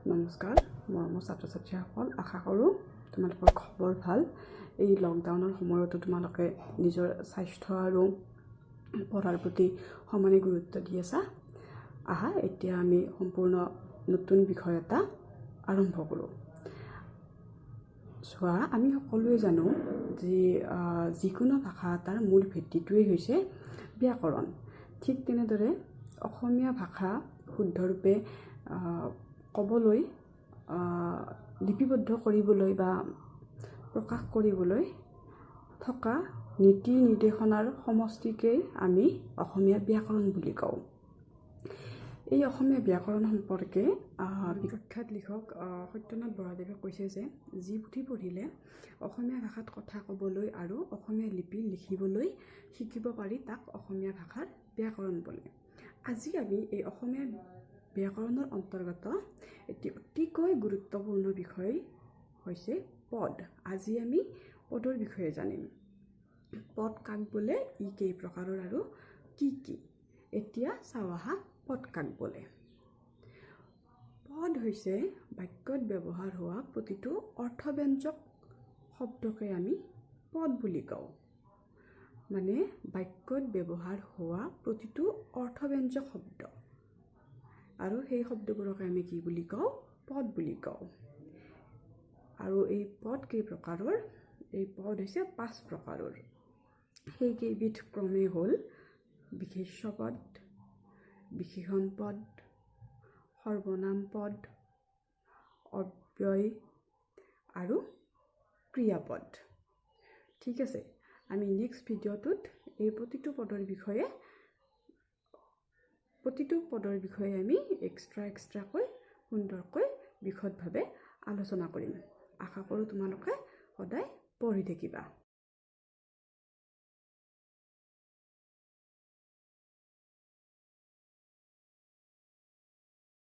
নমস্কাৰ মোৰ ছাত্ৰ ছাত্ৰীসকল আশা কৰোঁ তোমালোকৰ খবৰ ভাল এই লকডাউনৰ সময়তো তোমালোকে নিজৰ স্বাস্থ্য আৰু পঢ়াৰ প্ৰতি সমানে গুৰুত্ব দি আছা আহা এতিয়া আমি সম্পূৰ্ণ নতুন বিষয় এটা আৰম্ভ কৰোঁ সোৱা আমি সকলোৱে জানো যে যিকোনো ভাষা এটাৰ মূল ভিত্তিটোৱে হৈছে ব্যাকৰণ ঠিক তেনেদৰে অসমীয়া ভাষা শুদ্ধৰূপে ক'বলৈ লিপিবদ্ধ কৰিবলৈ বা প্ৰকাশ কৰিবলৈ থকা নীতি নিৰ্দেশনাৰ সমষ্টিকেই আমি অসমীয়া ব্যাকৰণ বুলি কওঁ এই অসমীয়া ব্যাকৰণ সম্পৰ্কে বিখ্যাত লিখক সত্যনাথ বৰাদেৱে কৈছে যে যি পুথি পঢ়িলে অসমীয়া ভাষাত কথা ক'বলৈ আৰু অসমীয়া লিপি লিখিবলৈ শিকিব পাৰি তাক অসমীয়া ভাষাৰ ব্যাকৰণ বোলে আজি আমি এই অসমীয়া ব্যাকৰণৰ অন্তৰ্গত এটি অতিকৈ গুৰুত্বপূৰ্ণ বিষয় হৈছে পদ আজি আমি পদৰ বিষয়ে জানিম পদ কাক বোলে ই কেই প্ৰকাৰৰ আৰু কি কি এতিয়া চাওঁ আহা পদ কাক বোলে পদ হৈছে বাক্যত ব্যৱহাৰ হোৱা প্ৰতিটো অৰ্থব্যঞ্জক শব্দকে আমি পদ বুলি কওঁ মানে বাক্যত ব্যৱহাৰ হোৱা প্ৰতিটো অৰ্থব্যঞ্জক শব্দ আৰু সেই শব্দবোৰকে আমি কি বুলি কওঁ পদ বুলি কওঁ আৰু এই পদ কেই প্ৰকাৰৰ এই পদ হৈছে 5 প্ৰকাৰৰ সেই কেইবিধ ক্ৰমে হ'ল বিশেষ্য পদ বিশেষণ পদ সৰ্বনাম পদ অব্যয় আৰু ক্ৰিয়াপদ ঠিক আছে আমি নেক্সট ভিডিঅ'টোত এই প্ৰতিটো পদৰ বিষয়ে আমি এক্সট্ৰাকৈ সুন্দৰকৈ বিশদভাৱে আলোচনা কৰিম আশা কৰোঁ তোমালোকে সদায় পঢ়ি থাকিবা